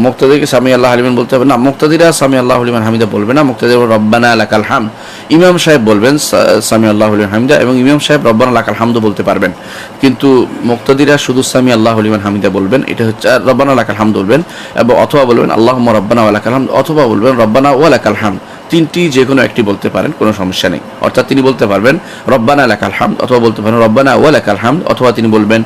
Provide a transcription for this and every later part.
মুক্তাদিকে সামি আল্লাহ লিমান বলতে হবে না, মুক্তাদিরা সামি আল্লাহু লিমান হামিদা বলবে না, মুক্তাদিরা রব্বানা লাকাল হামদ, ইমাম সাহেব বলবেন সামি আল্লাহু লিমান হামিদা এবং ইমাম সাহেব রব্বানা লাকাল হামদ বলতে পারবেন, কিন্তু মুক্তাদিরা শুধু সামি আল্লাহু লিমান হামিদা বলবেন, এটা হচ্ছে রব্বানা লাকাল হামদ বলবেন, এবং অথবা বলবেন আল্লাহুম্মা রব্বানা ওয়া লাকাল হামদ, অথবা বলবেন রব্বানা ওয়া লাকাল হামদ, তিনটি যে কোনো একটি বলতে পারেন, কোনো সমস্যা নেই। অর্থাৎ তিনি বলতে পারবেন রব্বানা লাকাল হামদ, অথবা বলতে পারেন রব্বানা ওয়া লাকাল হামদ, অথবা তিনি বলবেন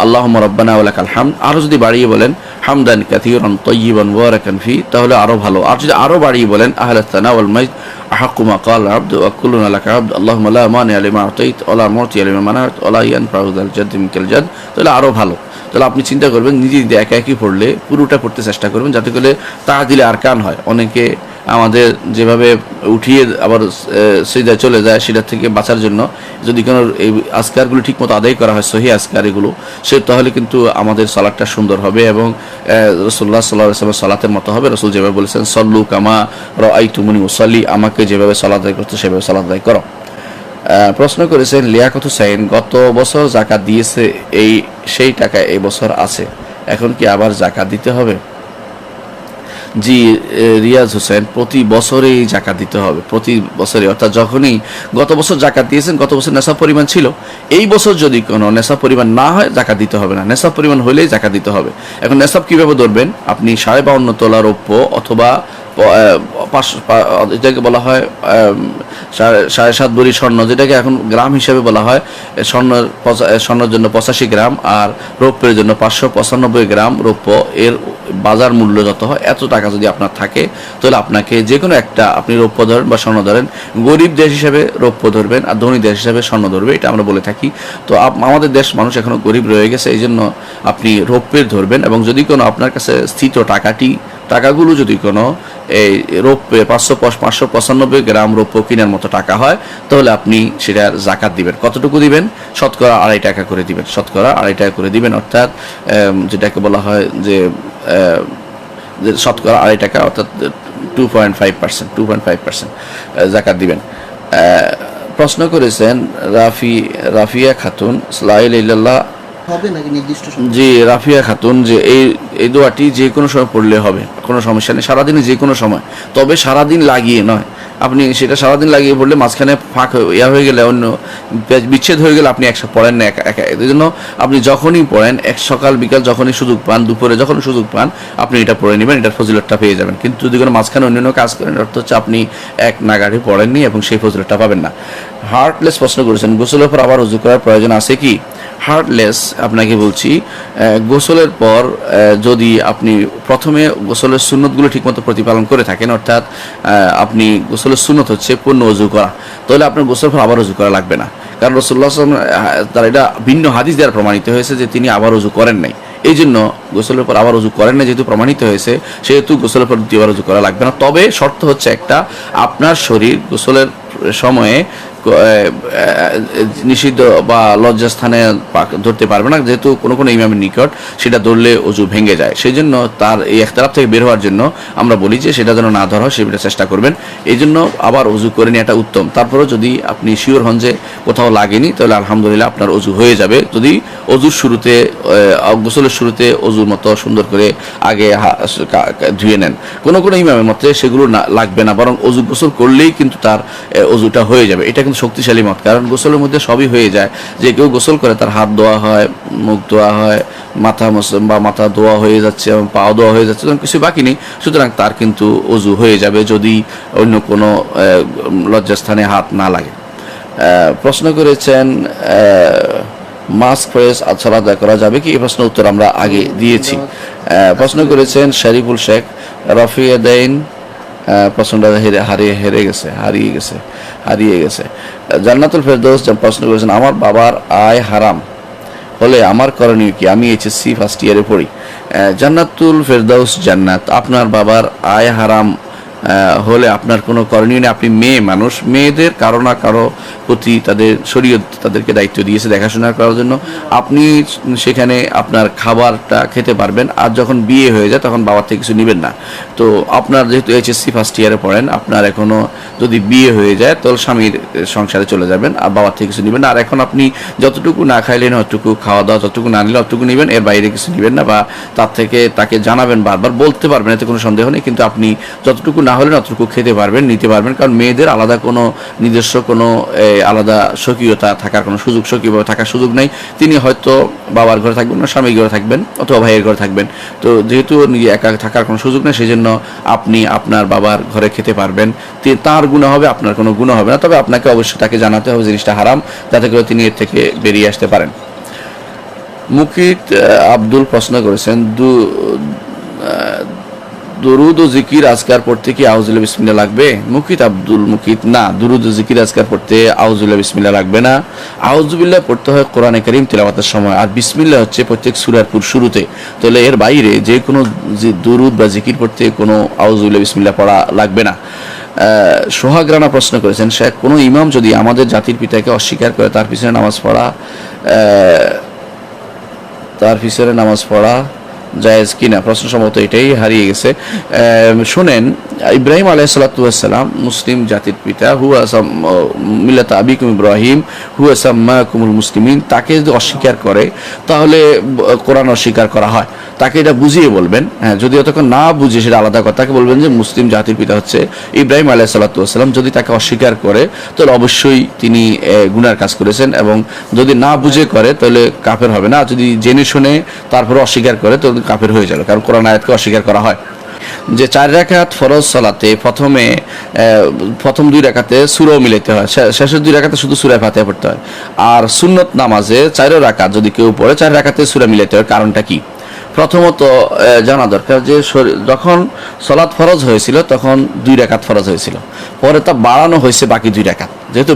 আল্লাহুম্মা রব্বানা ওয়া লাকাল হামদ। আরও যদি বাড়িয়ে বলেন হামদান কাসীরান তাইয়িবান মুবারাকান ফি, তাহলে আরও ভালো। আর যদি আরও বাড়িয়ে বলেন আহলাস সানা ওয়াল মাজদ আহাক্কু মা ক্বাল আবদু ওয়া কুল্লুনা লাকা আবদ আল্লাহুম্মা লা মানি'a লিমা আ'তাইত ওয়া লা মু'তিয়া লিমা মানা'ত ওয়া লা ইয়ানফা'ু যাল জাদ্দি মিনকাল জাদ, তাহলে আরও ভালো। তাহলে আপনি চিন্তা করবেন নিজে নিজে একা একই পড়লে পুরোটা পড়তে চেষ্টা করবেন, যাতে করে তাহদিলে আরকান হয়। অনেকে আমাদের যেভাবে উঠিয়ে আবার সিজদায় চলে যায়, সেটা থেকে বাঁচার জন্য যদি কোনো এই আজকারগুলো ঠিকমতো আদায় করা হয়, সহি আজকার এগুলো, তাহলে কিন্তু আমাদের সালাতটা সুন্দর হবে এবং রাসূলুল্লাহ সাল্লাল্লাহু আলাইহি ওয়াসাল্লামের সালাতের মতো হবে। রাসূল যেভাবে বলেছেন সল্লু কামা রাআইতুমুনি উসাল্লি, আমাকে যেভাবে সালাত আদায় করতে সেভাবে সালাত আদায় করো। প্রশ্ন করেছেন লিয়াকত হুসাইন গত বছর যাকাত দিয়েছে, সেই টাকা এই বছর আছে, এখন কি আবার যাকাত দিতে হবে? জি রিয়াজ হোসেন, প্রতি বছরেই যাকাত দিতে হবে, প্রতি বছরে। অর্থাৎ যখনই গত বছর যাকাত দিয়েছেন, গত বছর নেশাব পরিমাণ ছিল, এই বছর যদি কোনো নেশাব পরিমাণ না হয় যাকাত দিতে হবে না, নেশাব পরিমাণ হলেই যাকাত দিতে হবে। এখন নেশাব কীভাবে ধরবেন? আপনি 52.5 তোলা রৌপ্য অথবা এটাকে বলা হয় 7.5 ভরি স্বর্ণ, যেটাকে এখন গ্রাম হিসাবে বলা হয়, স্বর্ণের জন্য 85 গ্রাম আর রৌপ্যের জন্য 595 গ্রাম রৌপ্য, এর বাজার মূল্য যত হয় এত টাকা যদি আপনার থাকে, তাহলে আপনাকে যে কোনো একটা, আপনি রৌপ্য ধরেন বা স্বর্ণ ধরেন, গরিব দেশ হিসাবে রৌপ্য ধরবেন আর ধনী দেশ হিসাবে স্বর্ণ ধরবে, এটা আমরা বলে থাকি। তো আমাদের দেশ মানুষ এখনও গরিব রয়ে গেছে, এই জন্য আপনি রৌপ্যের ধরবেন। এবং যদি কোনো আপনার কাছে স্থিত টাকাগুলো যদি কোনো এই রৌপ্যে 595 গ্রাম রৌপ্য কেনার মতো টাকা হয়, তাহলে আপনি সেটার যাকাত দিবেন। কতটুকু দিবেন? শতকরা 2.5 টাকা করে দিবেন, শতকরা 2.5 টাকা করে দিবেন। অর্থাৎ যেটাকে বলা হয় যে শতকরা 2.5 টাকা, অর্থাৎ 2.5% যাকাত দিবেন। প্রশ্ন করেছেন রাফিয়া খাতুন সাল্লাল্লাহু হবে নাকি নির্দিষ্ট সময়? জি রাফিয়া খাতুন, যে এই দোয়াটি যে কোনো সময় পড়লে হবে, কোনো সমস্যা নেই, সারাদিনে যে কোনো সময়, তবে সারাদিন লাগিয়ে নয়। আপনি সেটা সারাদিন লাগিয়ে পড়লে মাঝখানে ফাঁক হয়ে গেলে, অন্য বিচ্ছেদ হয়ে গেলে আপনি একসাথে পড়েন না একা। এই জন্য আপনি যখনই পড়েন, সকাল বিকাল যখনই সুযোগ পান, দুপুরে যখনই সুযোগ পান, আপনি এটা পড়ে নেবেন, এটার ফজিলতটা পেয়ে যাবেন। কিন্তু যদি কোনো মাঝখানে অন্যান্য কাজ করেন, অর্থ হচ্ছে আপনি এক নাগাড়ে পড়েননি এবং সেই ফজিলতটা পাবেন না। হার্টলেস প্রশ্ন করেছেন, গোসলের পর আবার ওযু করার প্রয়োজন আছে কি? হার্টলেস আপনাকে বলছি, গোসলের পর যদি আপনি প্রথমে গোসলের সুন্নতগুলো ঠিকমতো প্রতিপালন করে থাকেন, অর্থাৎ আপনি গোসলের সুন্নত হচ্ছে পূর্ণ ওযু করা, তাহলে আপনার গোসলের পর আবার ওযু করা লাগবে না। কারণ রাসূলুল্লাহ সাল্লাল্লাহু আলাইহি ওয়াসাল্লাম তার এটা ভিন্ন হাদিস দ্বারা প্রমাণিত হয়েছে যে তিনি আবার ওযু করেন নাই। এই জন্য গোসলের পর আবার ওযু করেন না, যেহেতু প্রমাণিত হয়েছে, সেহেতু গোসলের পর দ্বিতীয়বার ওযু করা লাগবে না। তবে শর্ত হচ্ছে একটা, আপনার শরীর গোসলের সময়ে নিষিদ্ধ বা লজ্জাস্থানে ধরতে পারবে না, যেহেতু কোনো ইমামের নিকট সেটা ধরলে ওযু ভেঙে যায়। সেই জন্য তার এই ইখতিলাফ থেকে বের হওয়ার জন্য আমরা বলি যে সেটা যেন না ধরা হয়, সেটা চেষ্টা করবেন। এই জন্য আবার ওযু করে নিয়ে এটা উত্তম। তারপরেও যদি আপনি শিওর হন যে কোথাও লাগেনি, তাহলে আলহামদুলিল্লাহ আপনার ওযু হয়ে যাবে। যদি ওযুর শুরুতে, গোসলের শুরুতে ওযুর মতো সুন্দর করে আগে ধুয়ে নেন, কোনো ইমামের মতে সেগুলো লাগবে না, বরং ওযু গোসল করলেই কিন্তু তার ওযুটা হয়ে যাবে। এটা কিন্তু শক্তিশালী মত, কারণ গোসলের মধ্যে সবই হয়ে যায়। যে কেউ গোসল করে তার হাত ধোয়া হয়, মুখ ধোয়া হয়, মাথা ধোয়া হয়ে যাচ্ছে এবং পা ধোয়া হয়ে যাচ্ছে, কিছু বাকি নেই, সুতরাং তার কিন্তু ওযু হয়ে যাবে যদি অন্য কোনো লজ্জাস্থানে হাত না লাগে। প্রশ্ন করেছেন মাস্ক ফ্রেস সালাত আদায় করা যাবে কি? এই প্রশ্নের উত্তর আমরা আগে দিয়েছি। প্রশ্ন করেছেন শরীফুল শেখ রফিয়াদাইন, প্রশ্নটা হারিয়ে গেছে। জান্নাতুল ফেরদৌস প্রশ্ন করেছেন, আমার বাবার আয় হারাম হলে আমার করণীয় কি? আমি এইচএসসি ফার্স্ট ইয়ারে পড়ি। জান্নাতুল ফেরদৌস জান্নাত, আপনার বাবার আয় হারাম হলে আপনার কোনো করণীয় নেই। আপনি মেয়ে মানুষ, মেয়েদের কারো না কারো প্রতি তাদের শরীয়ত তাদেরকে দায়িত্ব দিয়েছে দেখাশোনা করার জন্য। আপনি সেখানে আপনার খাবারটা খেতে পারবেন, আর যখন বিয়ে হয়ে যায় তখন বাবার থেকে কিছু নেবেন না। তো আপনার যেহেতু এইচএসসি ফার্স্ট ইয়ারে পড়েন, আপনার এখনও যদি বিয়ে হয়ে যায় তাহলে স্বামীর সংসারে চলে যাবেন, আর বাবার থেকে কিছু নেবেন না। আর এখন আপনি যতটুকু না খাইলেন অতটুকু খাওয়া দাওয়া, যতটুকু না নিলে অতটুকু নেবেন, এর বাইরে কিছু নেবেন না, বা তার থেকে তাকে জানাবেন, বারবার বলতে পারবেন, এতে কোনো সন্দেহ নেই। কিন্তু আপনি যতটুকু না হলেন অতটুকু খেতে পারবেন, নিতে পারবেন, কারণ মেয়েদের আলাদা কোনো নিজস্ব কোনো আলাদা স্বকীয়তা থাকার কোনো সুযোগ, স্বকীয়ভাবে থাকার সুযোগ নেই। তিনি হয়তো বাবার ঘরে থাকবেন না, স্বামীর ঘরে থাকবেন অথবা ভাইয়ের ঘরে থাকবেন। তো যেহেতু নিজে একা থাকার কোনো সুযোগ নেই, সেই জন্য আপনি আপনার বাবার ঘরে খেতে পারবেন। তার গুনাহ হবে, আপনার কোনো গুনাহ হবে না। তবে আপনাকে অবশ্যই তাকে জানাতে হবে জিনিসটা হারাম, যাতে করে তিনি এর থেকে বেরিয়ে আসতে পারেন। মুকিত আব্দুল প্রশ্ন করেছেন, দুরুদ ও জিকির আজকার পড়তে কি আউযুবিল্লাহ বিসমিল্লাহ লাগবে? মুকিত আব্দুল মুকিত, না, দুরুদ ও জিকির আজকার পড়তে আউযুবিল্লাহ বিসমিল্লাহ লাগবে না। আউযুবিল্লাহ পড়তে হয় কোরআনে কারীম তেলাওয়াতের সময়, আর বিসমিল্লাহ হচ্ছে প্রত্যেক সূরার শুরুতে। তাহলে এর বাইরে যে কোনো দুরুদ বা জিকির পড়তে কোনো আউযুবিল্লাহ বিসমিল্লাহ পড়া লাগবে না। সোহাগ রানা প্রশ্ন করেছেন, শেখ, কোনো ইমাম যদি আমাদের জাতির পিতাকে অস্বীকার করে তার পিছনে নামাজ পড়া জায়েজ কিনা? প্রশ্ন সম্ভবত এটাই হারিয়ে গেছে। শুনেন, ইব্রাহিম আলাইহিসসালাম মুসলিম জাতির পিতা, মিল্লাত আবিকুম ইব্রাহিম হুয়া সাম্মাকুমুল মুসলিমিন, তাকে যদি অস্বীকার করে তাহলে কোরআন অস্বীকার করা হয়। তাকে এটা বুঝিয়ে বলবেন, হ্যাঁ, যদি অতক্ষণ না বুঝে সেটা আলাদা কথা, তাকে বলবেন যে মুসলিম জাতির পিতা হচ্ছে ইব্রাহিম আলাইহিসসালাম। যদি তাকে অস্বীকার করে তাহলে অবশ্যই তিনি গুনার কাজ করেছেন, এবং যদি না বুঝে করে তাহলে কাফের হবে না। যদি জেনে শুনে তারপরে অস্বীকার করে তাহলে কাফের হয়ে যাবে, কারণ কোরআন আয়াতকে অস্বীকার করা হয়। যে 4 রাকাত ফরজ সালাতে প্রথম 2 রাকাতে সূরাও মিলাইতে হয়, শেষের 2 রাকাতে শুধু সূরা ফাতিহা পড়তে হয়। আর সুন্নত নামাজে 4 রাকাত যদি কেউ পড়ে 4 রাকাতে সূরা মিলাইতে হয়। কারণটা কি? প্রথমত জানা দরকার যে যখন সালাত ফরজ হয়েছিল তখন 2 রাকাত ফরজ হয়েছিল, পরে তা বাড়ানো হয়েছে বাকি 2 রাকাত। যেহেতু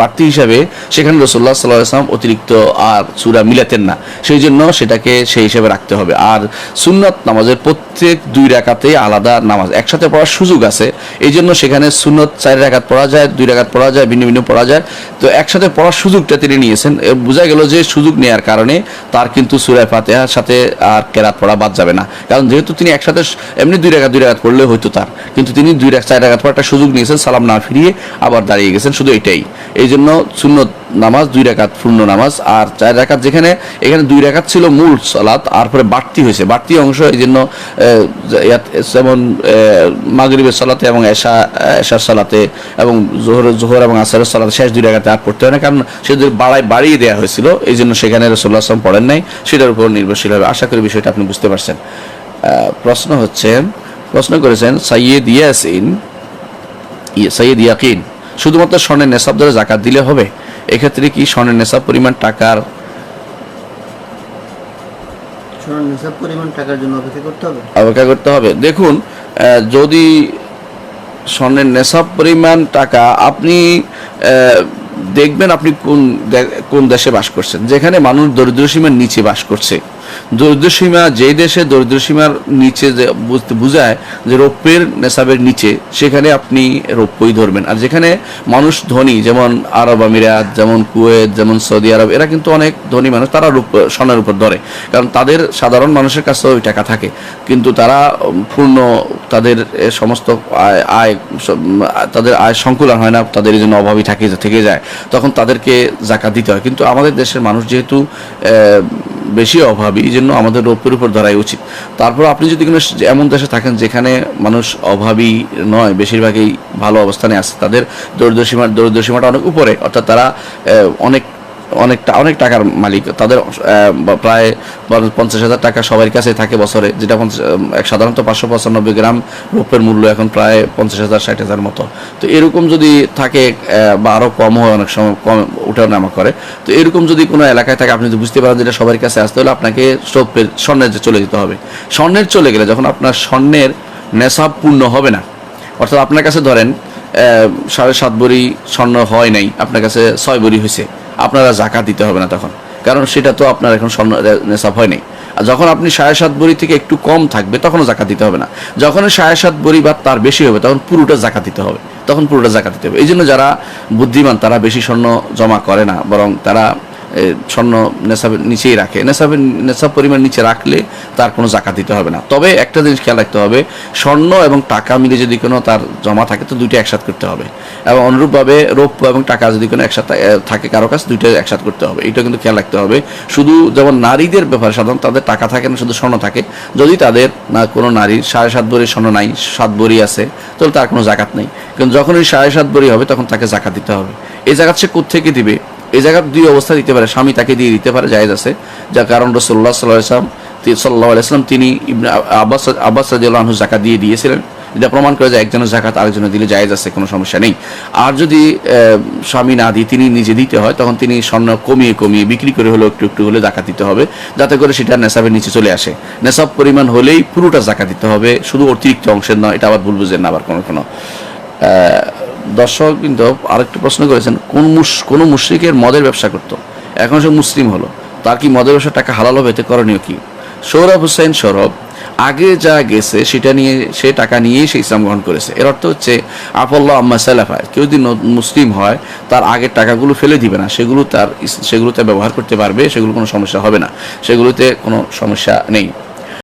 বাড়তি হিসাবে সেখানে রাসূলুল্লাহ সাল্লাল্লাহু আলাইহি ওয়াসাল্লাম অতিরিক্ত আর সূরা মিলাতেন না, সেই জন্য সেটাকে সেই হিসাবে রাখতে হবে। আর সুন্নাত নামাজের প্রত্যেক 2 রাকাতে আলাদা নামাজ একসাথে পড়ার সুযোগ আছে, এই জন্য সেখানে সুন্নত 4 রাকাত পড়া যায়, 2 রাকাত পড়া যায়, ভিন্ন ভিন্ন পড়া যায়। তো একসাথে পড়ার সুযোগটা তিনি নিয়েছেন, বোঝা গেল যে সুযোগ নেওয়ার কারণে তার কিন্তু সূরা ফাতিহার সাথে আর কেরাত পড়া বাদ যাবে না, কারণ যেহেতু তিনি একসাথে এমনি 2 রাকাত পড়লে হয়তো তার, কিন্তু তিনি 4 রাকাত পড়ার একটা সুযোগ নিয়েছেন, সালাম না ফিরিয়ে আবার দাঁড়িয়ে গেছেন, শুধু এটাই। এই জন্য সুন্নত নামাজ 2 রাকাত পূর্ণ নামাজ, আর 4 রাকাত এখানে 2 রাকাত ছিল মূল সালাত, তারপরে বাড়তি হয়েছে, বাড়তি অংশ। এই জন্য যেমন মাগরিবের সালাতে এবং এশার সালাতে এবং জোহর এবং আসরের সালাতে শেষ 2 রাকাতে আর পড়তে হয় না, কারণ সেদের বাড়িয়ে দেওয়া হয়েছিল, এই জন্য সেখানে রাসূলুল্লাহ সাল্লাল্লাহু আলাইহি ওয়াসাল্লাম পড়েন নাই। সেটার উপর নির্ভরশীল হবে। আশা করি বিষয়টা আপনি বুঝতে পারছেন। প্রশ্ন করেছেন সৈয়দ ইয়াকিন, শুধুমাত্র স্বর্ণের নেশাব ধরে যাকাত দিলে হবে? এক্ষেত্রে কি স্বর্ণের নেশাব পরিমাণ টাকার জন্য অপেক্ষা করতে হবে? দেখুন, যদি স্বর্ণের নেশাব পরিমাণ টাকা, আপনি দেখবেন আপনি কোন দেশে বাস করছেন। যেখানে মানুষ দরিদ্রসীমার নিচে বাস করছে, দরিদ্রসীমা যে দেশে দরিদ্রসীমার নিচে বোঝায় যে রৌপ্যের নেশাবের নিচে, সেখানে আপনি রৌপ্যই ধরবেন। আর যেখানে মানুষ ধনী, যেমন আরব আমিরাত, যেমন কুয়েত, যেমন সৌদি আরব, এরা কিন্তু অনেক ধনী মানুষ, তারা স্বর্ণের উপর ধরে, কারণ তাদের সাধারণ মানুষের কাছে ওই টাকা থাকে, কিন্তু তারা পূর্ণ তাদের সমস্ত তাদের আয় সংকুলন হয় না, তাদের এই জন্য অভাবী থেকে যায়, তখন তাদেরকে যাকাত দিতে হয়। কিন্তু আমাদের দেশের মানুষ যেহেতু বেশি অভাবী, এই জন্য আমাদের রৌপ্যের উপর ধরাই উচিত। তারপর আপনি যদি কোনো এমন দেশে থাকেন যেখানে মানুষ অভাবী নয়, বেশিরভাগই ভালো অবস্থানে আছে, তাদের দরিদ্রসীমাটা অনেক উপরে, অর্থাৎ তারা অনেক টাকার মালিক, তাদের প্রায় 50,000 টাকা সবার কাছে থাকে বছরে, যেটা সাধারণত 595 গ্রাম রৌপ্যের মূল্য এখন প্রায় 50,000 60,000 মতো। তো এরকম যদি থাকে, বা আরও কম হয়, অনেক সময় কম উঠানামা করে, তো এরকম যদি কোনো এলাকায় থাকে, আপনি যদি বুঝতে পারেন যেটা সবার কাছে আসতে হলে আপনাকে স্বর্ণের চলে যেতে হবে। স্বর্ণের চলে গেলে যখন আপনার স্বর্ণের নেশাব পূর্ণ হবে না, অর্থাৎ আপনার কাছে ধরেন 7.5 ভরি স্বর্ণ হয় নাই, আপনার কাছে 6 ভরি হয়েছে, আপনারা যাকাত দিতে হবে না তখন, কারণ সেটা তো আপনার এখন স্বর্ণ নেশাব হয় নাই। আর যখন আপনি 7.5 ভরি থেকে একটু কম থাকবে তখনও জাকাত দিতে হবে না। যখন 7.5 ভরি বা তার বেশি হবে তখন পুরোটা জাকাত দিতে হবে, তখন পুরোটা জাকাত দিতে হবে। এই জন্য যারা বুদ্ধিমান তারা বেশি স্বর্ণ জমা করে না, বরং তারা স্বর্ণ নেশাবের নিচেই রাখে। নেশাব পরিমাণ নিচে রাখলে তার কোনো জাকাত দিতে হবে না। তবে একটা জিনিস খেয়াল রাখতে হবে, স্বর্ণ এবং টাকা মিলে যদি কোনো তার জমা থাকে তো দুইটা একসাথে করতে হবে, এবং অনুরূপভাবে রৌপ্য এবং টাকা যদি কোনো একসাথে থাকে কারো কাছে, দুইটা একসাথে করতে হবে। এটা কিন্তু খেয়াল রাখতে হবে। শুধু যেমন নারীদের ব্যাপারে সাধারণত তাদের টাকা থাকে না, শুধু স্বর্ণ থাকে। যদি তাদের না কোনো নারীর 7.5 ভরি স্বর্ণ নাই, 7 ভরি আছে, তাহলে তার কোনো জাকাত নেই। কিন্তু যখন ওই 7.5 ভরি হবে তখন তাকে জাকাত দিতে হবে। এই জাকাত সে কোত্থেকে দিবে? এই জায়গার দুই অবস্থা দিতে পারে, স্বামী তাকে দিয়ে দিতে পারে, জায়েজ আছে। যার কারণ রাসূলুল্লাহ সাল্লাল্লাহু আলাইহি ওয়াসাল্লাম তিনি ইবনে আব্বাস রাদিয়াল্লাহু আনহু যাকাত দিয়ে দিয়েছিলেন। এটা প্রমাণ করে যে একজনের জাকাত আরেকজনের দিলে জায়েজ আছে, কোনো সমস্যা নেই। আর যদি স্বামী না দিয়ে তিনি নিজে দিতে হয়, তখন তিনি স্বর্ণ কমিয়ে কমিয়ে বিক্রি করে হলেও একটু একটু হলে জাকাত দিতে হবে, যাতে করে সেটা নেশাবের নিচে চলে আসে। নেশাব পরিমাণ হলেই পুরোটা জাকাত দিতে হবে, শুধু অতিরিক্ত অংশের নয়। এটা আবার ভুল বুঝেন না আবার কোনো দর্শক। কিন্তু আরেকটু প্রশ্ন করেছেন, কোন মুশরিকের মদের ব্যবসা করত, এখন সে মুসলিম হলো, তার কি মদের ব্যবসা টাকা হালাল হবে? এতে করণীয় কি? সৌরভ হোসেন সৌরভ আগে যা গেছে সেটা নিয়ে, সে টাকা নিয়েই সে ইসলাম গ্রহণ করেছে। এর অর্থ হচ্ছে আফাল্লাহু আম্মা সালাফা, কেউ যদি মুসলিম হয় তার আগের টাকাগুলো ফেলে দিবে না, সেগুলোতে ব্যবহার করতে পারবে, সেগুলো কোনো সমস্যা হবে না, সেগুলোতে কোনো সমস্যা নেই।